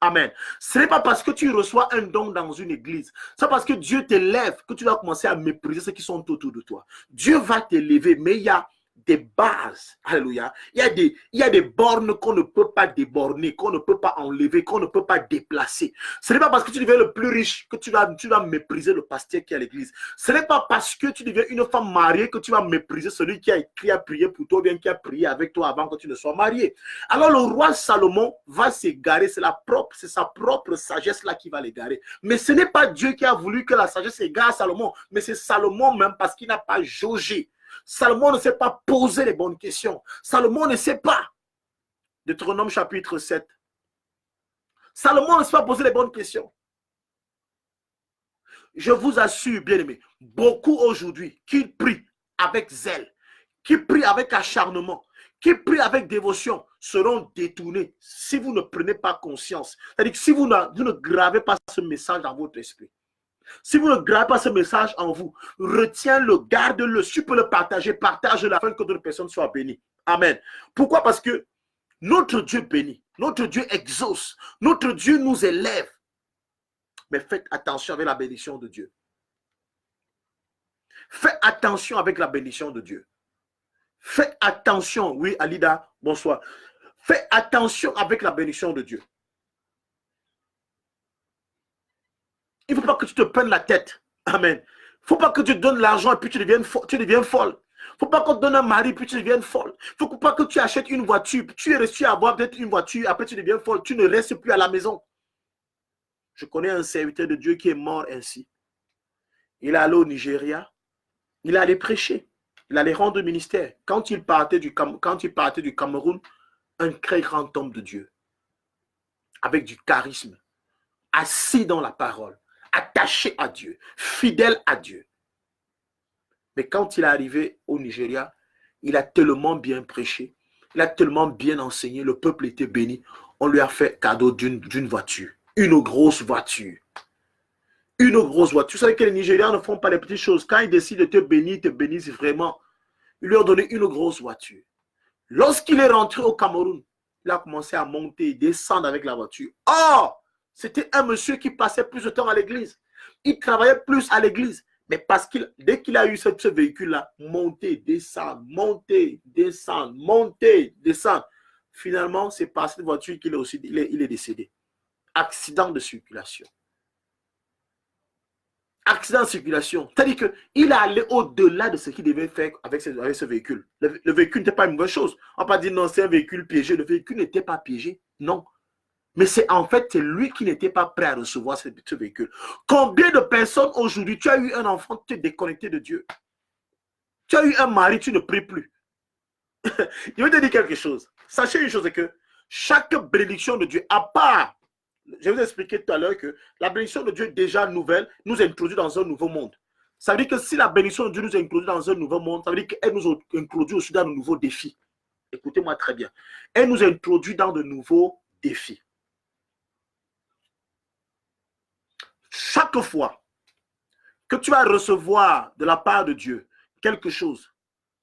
Amen. Ce n'est pas parce que tu reçois un don dans une église, c'est parce que Dieu t'élève que tu vas commencer à mépriser ceux qui sont autour de toi. Dieu va t'élever, mais il y a des bases. Alléluia. Il y a des bornes qu'on ne peut pas déborner, qu'on ne peut pas enlever, qu'on ne peut pas déplacer. Ce n'est pas parce que tu deviens le plus riche que tu vas mépriser le pasteur qui est à l'église. Ce n'est pas parce que tu deviens une femme mariée que tu vas mépriser celui qui a prié pour toi, ou bien qui a prié avec toi avant que tu ne sois marié. Alors le roi Salomon va s'égarer, c'est sa propre sagesse là qui va l'égarer. Mais ce n'est pas Dieu qui a voulu que la sagesse égare Salomon, mais c'est Salomon même parce qu'il n'a pas jaugé. Salomon ne s'est pas posé les bonnes questions. Salomon ne sait pas. Deutéronome chapitre 7. Salomon ne s'est pas posé les bonnes questions. Je vous assure, bien aimé, beaucoup aujourd'hui qui prient avec zèle, qui prient avec acharnement, qui prient avec dévotion, seront détournés si vous ne prenez pas conscience. C'est-à-dire que si vous ne gravez pas ce message dans votre esprit. Si vous ne gravez pas ce message en vous, retiens-le, garde-le. Si tu peux le partager, partage-le afin que d'autres personnes soient bénies. Amen. Pourquoi? Parce que notre Dieu bénit, notre Dieu exauce, notre Dieu nous élève. Mais faites attention avec la bénédiction de Dieu. Faites attention avec la bénédiction de Dieu. Faites attention. Oui, Alida, bonsoir. Faites attention avec la bénédiction de Dieu. Il ne faut pas que tu te prennes la tête. Amen. Il ne faut pas que tu donnes l'argent et puis tu deviens folle. Il ne faut pas qu'on te donne un mari et puis tu deviennes folle. Il ne faut pas que tu achètes une voiture. Tu es reçu à avoir peut-être une voiture, après tu deviens folle. Tu ne restes plus à la maison. Je connais un serviteur de Dieu qui est mort ainsi. Il est allé au Nigeria. Il allait prêcher. Il allait rendre ministère. Quand il partait du Cameroun, un très grand homme de Dieu. Avec du charisme. Assis dans la parole. Attaché à Dieu, fidèle à Dieu. Mais quand il est arrivé au Nigeria, il a tellement bien prêché, il a tellement bien enseigné, le peuple était béni. On lui a fait cadeau d'une voiture, une grosse voiture. Une grosse voiture. Tu sais que les Nigérians ne font pas les petites choses. Quand ils décident de te bénir, ils te bénissent vraiment. Ils lui ont donné une grosse voiture. Lorsqu'il est rentré au Cameroun, il a commencé à monter, descendre avec la voiture. Or, c'était un monsieur qui passait plus de temps à l'église. Il travaillait plus à l'église. Mais parce qu'il, dès qu'il a eu ce véhicule-là, monter, descendre, monter, descendre, monter, descendre. Finalement, c'est par cette voiture qu'il est aussi, il est décédé. Accident de circulation. Accident de circulation. C'est-à-dire qu'il est allé au-delà de ce qu'il devait faire avec ce véhicule. Le véhicule n'était pas une bonne chose. On ne va pas dire non, c'est un véhicule piégé. Le véhicule n'était pas piégé. Non. Mais c'est en fait, c'est lui qui n'était pas prêt à recevoir ce véhicule. Combien de personnes aujourd'hui, tu as eu un enfant, tu es déconnecté de Dieu. Tu as eu un mari, tu ne pries plus. Je vais te dire quelque chose. Sachez une chose, c'est que chaque bénédiction de Dieu, à part, je vais vous expliquer tout à l'heure que la bénédiction de Dieu déjà nouvelle nous introduit dans un nouveau monde. Ça veut dire que si la bénédiction de Dieu nous introduit dans un nouveau monde, ça veut dire qu'elle nous introduit aussi dans de nouveaux défis. Écoutez-moi très bien. Elle nous introduit dans de nouveaux défis. Chaque fois que tu vas recevoir de la part de Dieu quelque chose,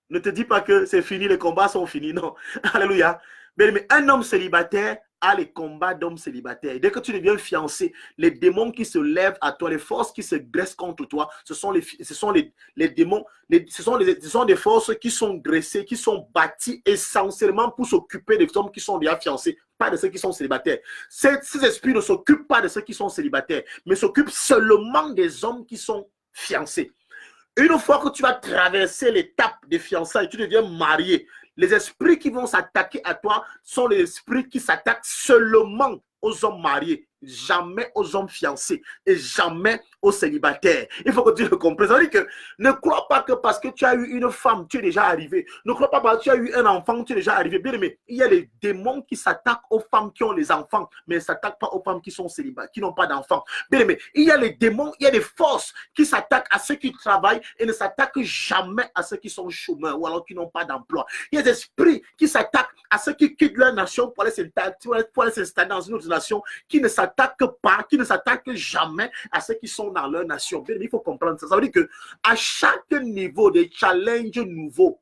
ne te dis pas que c'est fini, les combats sont finis. Non. Alléluia. Mais un homme célibataire a les combats d'hommes célibataires. Dès que tu deviens fiancé, les démons qui se lèvent à toi, les forces qui se dressent contre toi, ce sont les démons, ce sont des forces qui sont dressées, qui sont bâties essentiellement pour s'occuper des hommes qui sont déjà fiancés, pas de ceux qui sont célibataires. Ces esprits ne s'occupent pas de ceux qui sont célibataires, mais s'occupent seulement des hommes qui sont fiancés. Une fois que tu vas traverser l'étape des fiançailles, tu deviens marié, les esprits qui vont s'attaquer à toi sont les esprits qui s'attaquent seulement aux hommes mariés, jamais aux hommes fiancés et jamais aux célibataires. Il faut que tu le comprennes. Ça veut dire que ne crois pas que parce que tu as eu une femme, tu es déjà arrivé. Ne crois pas parce que tu as eu un enfant, tu es déjà arrivé. Bien aimé, il y a les démons qui s'attaquent aux femmes qui ont les enfants, mais ne s'attaquent pas aux femmes qui sont célibataires, qui n'ont pas d'enfants. Bien aimé, il y a les démons, il y a des forces qui s'attaquent à ceux qui travaillent et ne s'attaquent jamais à ceux qui sont chômeurs ou alors qui n'ont pas d'emploi. Il y a des esprits qui s'attaquent à ceux qui quittent leur nation pour aller s'installer dans une autre nation, qui ne s'attaquent pas, qui ne s'attaquent jamais à ceux qui sont dans leur nation. Bien, il faut comprendre ça. Ça veut dire que à chaque niveau des challenges nouveaux,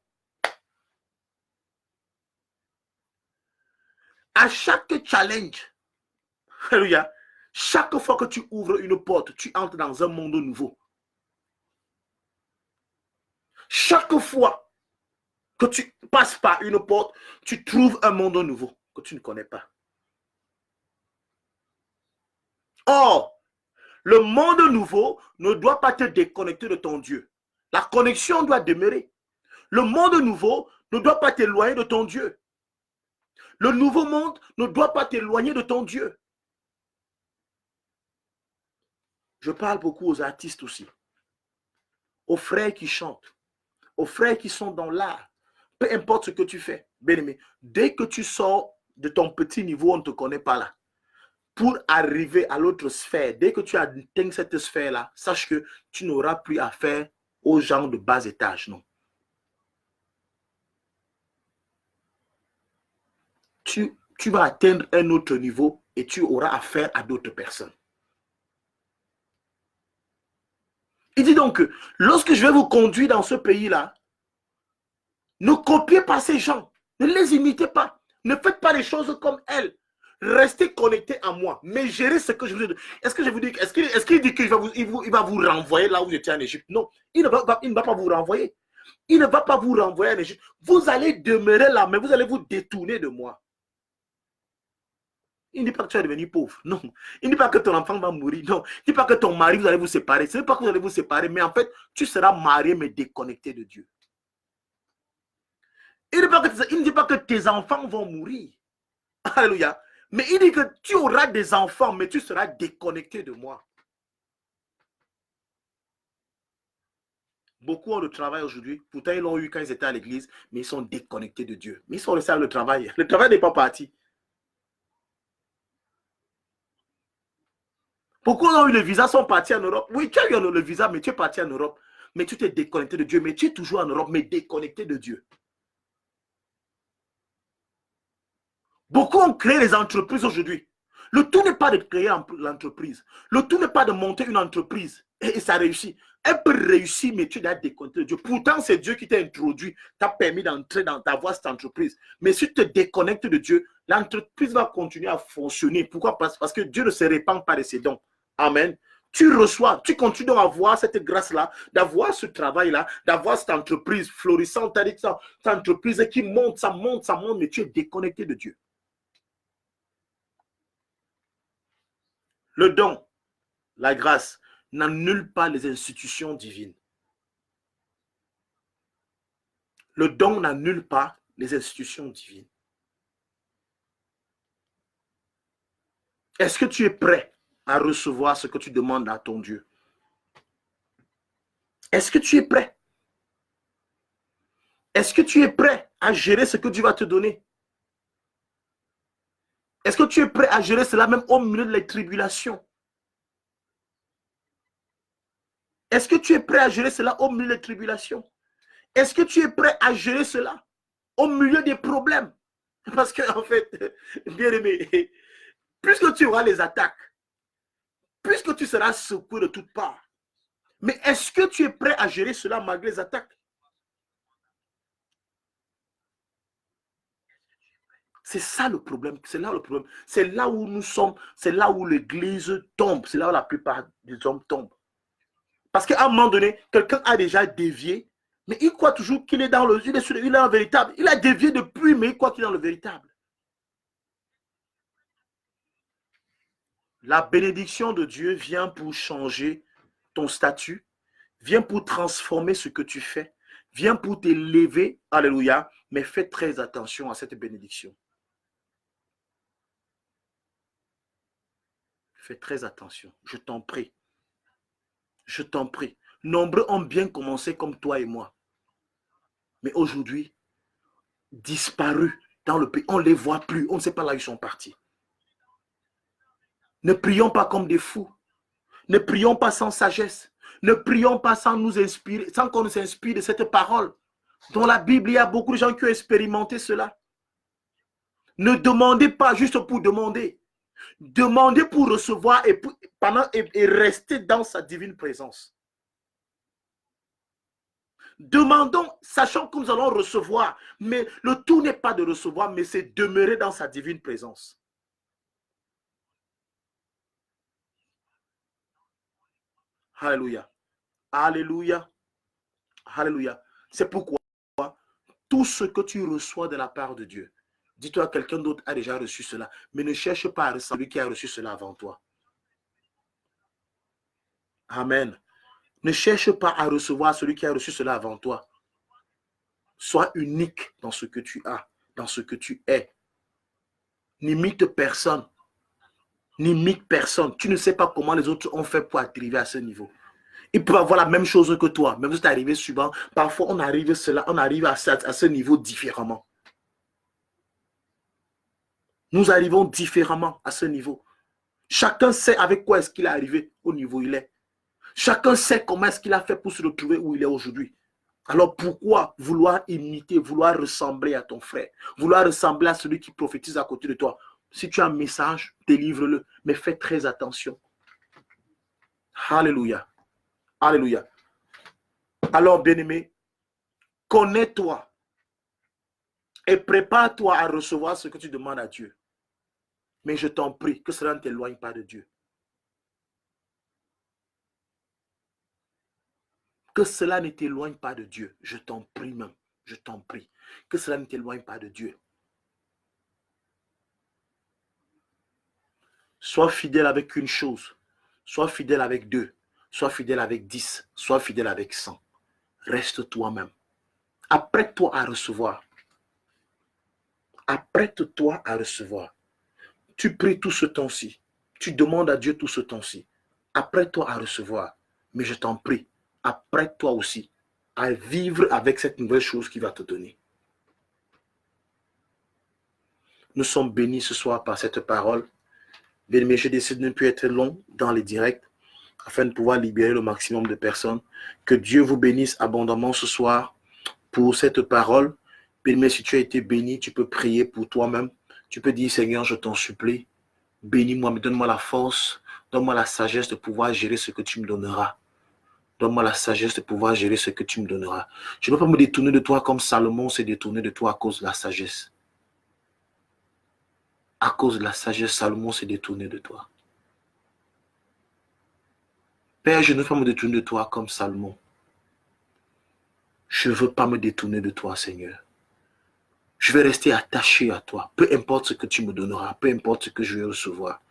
à chaque challenge, alléluia, chaque fois que tu ouvres une porte, tu entres dans un monde nouveau. Chaque fois que tu passes par une porte, tu trouves un monde nouveau que tu ne connais pas. Or, le monde nouveau ne doit pas te déconnecter de ton Dieu. La connexion doit demeurer. Le monde nouveau ne doit pas t'éloigner de ton Dieu. Le nouveau monde ne doit pas t'éloigner de ton Dieu. Je parle beaucoup aux artistes aussi, aux frères qui chantent, aux frères qui sont dans l'art. Peu importe ce que tu fais, bien-aimé, dès que tu sors de ton petit niveau, on ne te connaît pas là. Pour arriver à l'autre sphère, dès que tu atteins cette sphère-là, sache que tu n'auras plus affaire aux gens de bas étage, non. Tu vas atteindre un autre niveau et tu auras affaire à d'autres personnes. Il dit donc que lorsque je vais vous conduire dans ce pays-là, ne copiez pas ces gens, ne les imitez pas, ne faites pas les choses comme elles. Restez connectés à moi, mais gérez ce que je vous ai dit. Est-ce que je vous dis, est-ce qu'il dit qu'il va vous renvoyer là où vous étiez en Égypte? Non, il ne va pas vous renvoyer. Il ne va pas vous renvoyer en Égypte. Vous allez demeurer là, mais vous allez vous détourner de moi. Il ne dit pas que tu vas devenir pauvre. Non. Il ne dit pas que ton enfant va mourir. Non. Il ne dit pas que ton mari, vous allez vous séparer. Ce n'est pas que vous allez vous séparer, mais en fait, tu seras marié, mais déconnecté de Dieu. Il ne dit pas que tes enfants vont mourir. Alléluia. Mais il dit que tu auras des enfants, mais tu seras déconnecté de moi. Beaucoup ont le travail aujourd'hui. Pourtant, ils l'ont eu quand ils étaient à l'église, mais ils sont déconnectés de Dieu. Mais ils sont restés avec le travail. Le travail n'est pas parti. Beaucoup ont eu le visa, sont partis en Europe. Oui, tu as eu le visa, mais tu es parti en Europe. Mais tu t'es déconnecté de Dieu. Mais tu es toujours en Europe, mais déconnecté de Dieu. Beaucoup ont créé des entreprises aujourd'hui. Le tout n'est pas de créer l'entreprise. Le tout n'est pas de monter une entreprise et ça réussit. Elle peut réussir, mais tu dois déconnecter de Dieu. Pourtant, c'est Dieu qui t'a introduit, t'a permis d'entrer dans ta voie cette entreprise. Mais si tu te déconnectes de Dieu, l'entreprise va continuer à fonctionner. Pourquoi? Parce que Dieu ne se répand pas de ses dons. Amen. Tu reçois, tu continues donc à avoir cette grâce-là, d'avoir ce travail-là, d'avoir cette entreprise florissante, cette entreprise qui monte, ça monte, mais tu es déconnecté de Dieu. Le don, la grâce, n'annule pas les institutions divines. Le don n'annule pas les institutions divines. Est-ce que tu es prêt à recevoir ce que tu demandes à ton Dieu? Est-ce que tu es prêt? Est-ce que tu es prêt à gérer ce que Dieu va te donner? Est-ce que tu es prêt à gérer cela même au milieu de les tribulations? Est-ce que tu es prêt à gérer cela au milieu des tribulations? Est-ce que tu es prêt à gérer cela au milieu des problèmes? Parce que, en fait, bien aimé, puisque tu auras les attaques, puisque tu seras secoué de toutes parts, mais est-ce que tu es prêt à gérer cela malgré les attaques? C'est ça le problème, c'est là le problème. C'est là où nous sommes, c'est là où l'église tombe, c'est là où la plupart des hommes tombent. Parce qu'à un moment donné, quelqu'un a déjà dévié, mais il croit toujours qu'il est dans le, il est dans le véritable. Il a dévié depuis, mais il croit qu'il est dans le véritable. La bénédiction de Dieu vient pour changer ton statut, vient pour transformer ce que tu fais, vient pour t'élever, alléluia, mais fais très attention à cette bénédiction. Fais très attention, je t'en prie. Je t'en prie. Nombreux ont bien commencé comme toi et moi. Mais aujourd'hui, disparus dans le pays, on ne les voit plus. On ne sait pas là où ils sont partis. Ne prions pas comme des fous. Ne prions pas sans sagesse. Ne prions pas sans nous inspirer, sans qu'on nous inspire de cette parole. Dans la Bible, il y a beaucoup de gens qui ont expérimenté cela. Ne demandez pas juste pour demander. Demandez pour recevoir et rester dans sa divine présence. Demandons, sachant que nous allons recevoir, mais le tout n'est pas de recevoir, mais c'est demeurer dans sa divine présence. Alléluia. Alléluia. Alléluia. C'est pourquoi tout ce que tu reçois de la part de Dieu, dis-toi que quelqu'un d'autre a déjà reçu cela, mais ne cherche pas à recevoir celui qui a reçu cela avant toi. Amen. Ne cherche pas à recevoir celui qui a reçu cela avant toi. Sois unique dans ce que tu as, dans ce que tu es. N'imite personne. N'imite personne. Tu ne sais pas comment les autres ont fait pour arriver à ce niveau. Ils peuvent avoir la même chose que toi, même si tu es arrivé souvent. Parfois, on arrive à ce niveau différemment. Nous arrivons différemment à ce niveau. Chacun sait avec quoi est-ce qu'il est arrivé au niveau où il est. Chacun sait comment est-ce qu'il a fait pour se retrouver où il est aujourd'hui. Alors pourquoi vouloir imiter, vouloir ressembler à ton frère, vouloir ressembler à celui qui prophétise à côté de toi? Si tu as un message, délivre-le, mais fais très attention. Alléluia. Alléluia. Alors, bien-aimé, connais-toi et prépare-toi à recevoir ce que tu demandes à Dieu. Mais je t'en prie, que cela ne t'éloigne pas de Dieu. Que cela ne t'éloigne pas de Dieu. Je t'en prie même. Je t'en prie. Que cela ne t'éloigne pas de Dieu. Sois fidèle avec une chose. Sois fidèle avec 2. Sois fidèle avec 10. Sois fidèle avec 100. Reste toi-même. Apprête-toi à recevoir. Apprête-toi à recevoir. Tu pries tout ce temps-ci. Tu demandes à Dieu tout ce temps-ci. Apprête-toi à recevoir. Mais je t'en prie, apprête-toi aussi à vivre avec cette nouvelle chose qu'il va te donner. Nous sommes bénis ce soir par cette parole. Mais je décide de ne plus être long dans les directs afin de pouvoir libérer le maximum de personnes. Que Dieu vous bénisse abondamment ce soir pour cette parole. Mais si tu as été béni, tu peux prier pour toi-même. Tu peux dire, Seigneur, je t'en supplie, Bénis-moi, mais donne-moi la force, donne-moi la sagesse de pouvoir gérer ce que tu me donneras. Donne-moi la sagesse de pouvoir gérer ce que tu me donneras. Je ne veux pas me détourner de toi comme Salomon s'est détourné de toi à cause de la sagesse. À cause de la sagesse, Salomon s'est détourné de toi. Père, je ne veux pas me détourner de toi comme Salomon. Je ne veux pas me détourner de toi, Seigneur. Je vais rester attaché à toi, peu importe ce que tu me donneras, peu importe ce que je vais recevoir.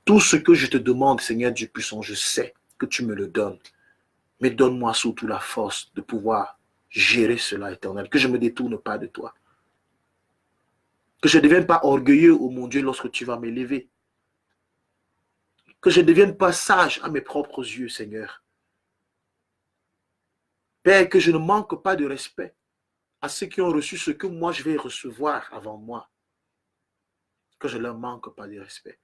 Tout ce que je te demande, Seigneur Dieu puissant, je sais que tu me le donnes. Mais donne-moi surtout la force de pouvoir gérer cela, Éternel, que je ne me détourne pas de toi. Que je ne devienne pas orgueilleux, oh mon Dieu, lorsque tu vas m'élever. Que je ne devienne pas sage à mes propres yeux, Seigneur. Père, que je ne manque pas de respect à ceux qui ont reçu ce que moi je vais recevoir avant moi. Que je ne leur manque pas de respect.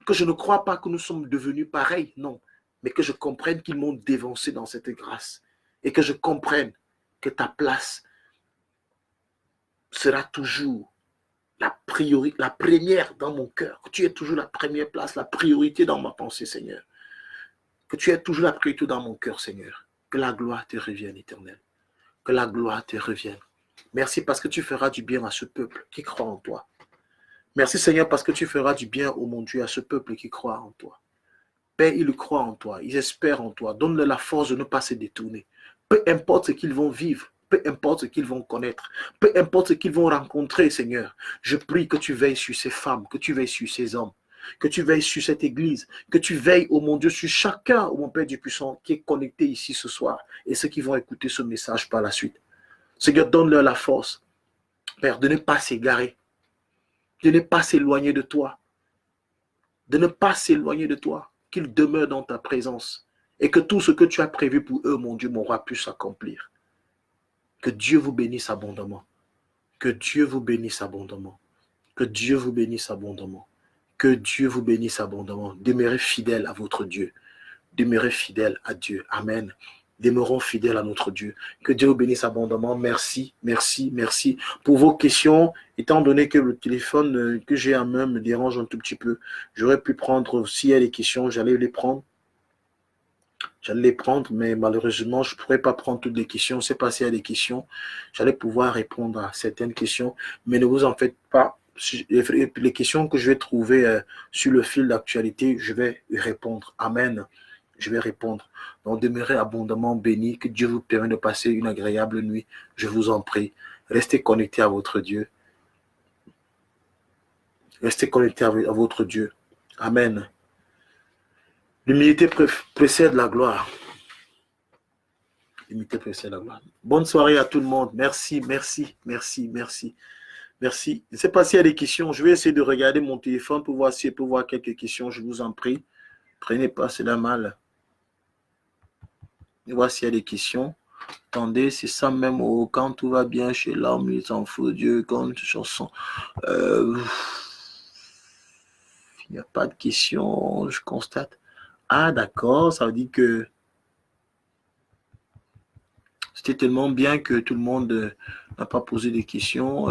Que je ne crois pas que nous sommes devenus pareils, non. Mais que je comprenne qu'ils m'ont dévancé dans cette grâce. Et que je comprenne que ta place sera toujours la première dans mon cœur. Que tu aies toujours la première place, la priorité dans ma pensée, Seigneur. Que tu aies toujours la priorité dans mon cœur, Seigneur. Que la gloire te revienne, Éternel. Que la gloire te revienne. Merci parce que tu feras du bien à ce peuple qui croit en toi. Merci, Seigneur, parce que tu feras du bien, oh mon Dieu, à ce peuple qui croit en toi. Père, ils croient en toi, ils espèrent en toi. Donne-leur la force de ne pas se détourner. Peu importe ce qu'ils vont vivre, peu importe ce qu'ils vont connaître, peu importe ce qu'ils vont rencontrer, Seigneur. Je prie que tu veilles sur ces femmes, que tu veilles sur ces hommes, que tu veilles sur cette église, que tu veilles, oh mon Dieu, sur chacun, oh mon Père du puissant, qui est connecté ici ce soir et ceux qui vont écouter ce message par la suite. Seigneur, donne-leur la force, Père, de ne pas s'égarer, de ne pas s'éloigner de toi, de ne pas s'éloigner de toi, qu'ils demeurent dans ta présence et que tout ce que tu as prévu pour eux, mon Dieu, m'aura pu s'accomplir. Que Dieu vous bénisse abondamment. Que Dieu vous bénisse abondamment. Que Dieu vous bénisse abondamment. Que Dieu vous bénisse abondamment. Demeurez fidèles à votre Dieu. Demeurez fidèles à Dieu. Amen. Demeurons fidèles à notre Dieu. Que Dieu vous bénisse abondamment. Merci, merci, merci pour vos questions. Étant donné que le téléphone que j'ai en main me dérange un tout petit peu, j'aurais pu prendre, s'il y a des questions, j'allais les prendre. J'allais les prendre, mais malheureusement, je ne pourrais pas prendre toutes les questions. C'est pas s'il y a des questions. J'allais pouvoir répondre à certaines questions, mais ne vous en faites pas. Les questions que je vais trouver sur le fil d'actualité, je vais y répondre. Amen. Je vais répondre. Donc, demeurez abondamment bénis. Que Dieu vous permette de passer une agréable nuit. Je vous en prie. Restez connectés à votre Dieu. Restez connectés à votre Dieu. Amen. L'humilité précède la gloire. L'humilité précède la gloire. Bonne soirée à tout le monde. Merci, merci, merci, merci. Merci. Je ne sais pas s'il y a des questions. Je vais essayer de regarder mon téléphone pour voir si je peux voir quelques questions. Je vous en prie. Prenez pas cela mal. Et voir s'il y a des questions. Attendez, c'est ça même. Oh, quand tout va bien chez l'homme, il s'en fout Dieu. Quand une chanson. Il n'y a pas de questions, je constate. Ah, d'accord. Ça veut dire que c'était tellement bien que tout le monde n'a pas posé des questions.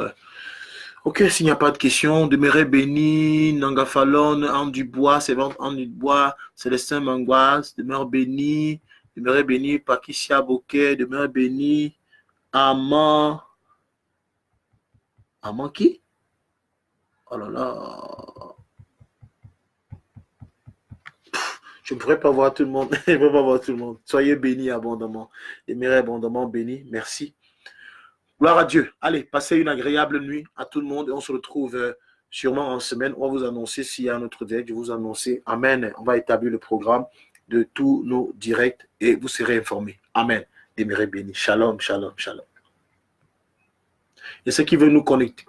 Ok, s'il n'y a pas de questions, demeurez bénis, Nanga Falon, Anne Dubois, Sévente Anne Dubois, Célestin Mangoise, demeurez bénis, Patricia Bouquet, demeurez bénis, Amand qui? Oh là là. Je ne pourrais pas voir tout le monde. Je ne pourrais pas voir tout le monde. Soyez bénis abondamment. Demeurez abondamment bénis. Merci. Gloire à Dieu. Allez, passez une agréable nuit à tout le monde et on se retrouve sûrement en semaine. On va vous annoncer s'il y a un autre direct. Je vais vous annoncer. Amen. On va établir le programme de tous nos directs et vous serez informés. Amen. Demeurez bénis. Shalom, shalom, shalom. Et ceux qui veulent nous connecter,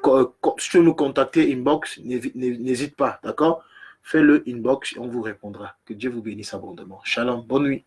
si nous contacter inbox, n'hésite pas, d'accord? Fais-le inbox et on vous répondra. Que Dieu vous bénisse abondamment. Shalom, bonne nuit.